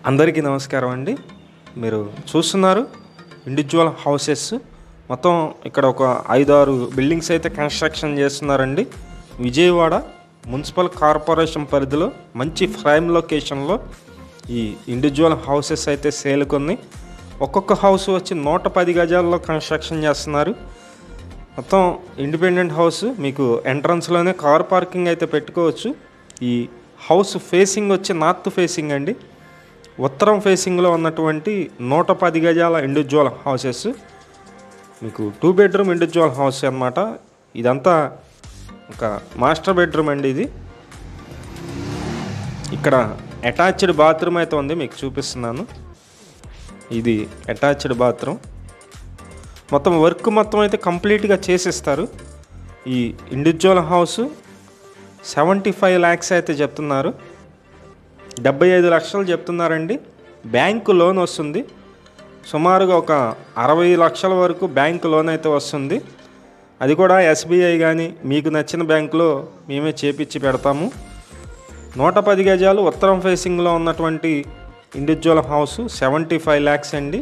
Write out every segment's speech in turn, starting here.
అందరికీ నమస్కారం అండి. మీరు చూస్తున్నారు ఇండివిజువల్ హౌసెస్. మొత్తం ఇక్కడ ఒక 5-6 బిల్డింగ్స్ అయితే కన్స్ట్రక్షన్ చేస్తున్నారండి. విజయవాడ మున్సిపల్ కార్పొరేషన్ పరిధిలో మంచి ప్రైమ్ లొకేషన్లో ఈ ఇండివిజువల్ హౌసెస్ అయితే సేల్కొని ఒక్కొక్క హౌస్ వచ్చి 110 గజాల్లో కన్స్ట్రక్షన్ చేస్తున్నారు. మొత్తం ఇండిపెండెంట్ హౌస్, మీకు ఎంట్రన్స్లోనే కార్ పార్కింగ్ అయితే పెట్టుకోవచ్చు. ఈ హౌస్ ఫేసింగ్ వచ్చి నార్త్ ఫేసింగ్ అండి. ఉత్తరం ఫేసింగ్లో ఉన్నటువంటి 110 గజాల ఇండివిజువల్ హౌసెస్, మీకు 2 బెడ్రూమ్ ఇండివిజువల్ హౌస్ అన్నమాట. ఇదంతా ఒక మాస్టర్ బెడ్రూమ్ అండి. ఇది ఇక్కడ అటాచ్డ్ బాత్రూమ్ అయితే ఉంది, మీకు చూపిస్తున్నాను. ఇది అటాచ్డ్ బాత్రూమ్. మొత్తం వర్క్ మొత్తం అయితే కంప్లీట్గా చేసిస్తారు. ఈ ఇండివిజువల్ హౌస్ 75 lakhs అయితే చెప్తున్నారు. 75 లక్షలు చెప్తున్నారండి. బ్యాంకు లోన్ వస్తుంది, సుమారుగా ఒక 60 లక్షల వరకు బ్యాంకు లోన్ అయితే వస్తుంది. అది కూడా SBI కానీ మీకు నచ్చిన బ్యాంకులో మేమే చేపించి పెడతాము. 110 గజాలు ఉత్తరం ఫేసింగ్లో ఉన్నటువంటి ఇండివిజువల్ హౌస్ 75 lakhs అండి.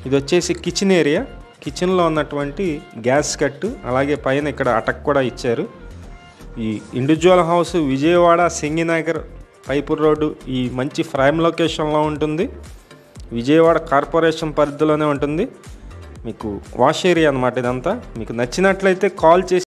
ఇది వచ్చేసి కిచెన్ ఏరియా. కిచెన్లో ఉన్నటువంటి గ్యాస్ కట్, అలాగే పైన ఇక్కడ అటక్ కూడా ఇచ్చారు. ఈ ఇండివిజువల్ హౌస్ విజయవాడ సింగినగర్ పైపూర్ రోడ్డు ఈ మంచి ప్రైమ్ లొకేషన్లో ఉంటుంది. విజయవాడ కార్పొరేషన్ పరిధిలోనే ఉంటుంది. మీకు వాష్ ఏరియా అన్నమాట. ఇదంతా మీకు నచ్చినట్లయితే కాల్ చేసి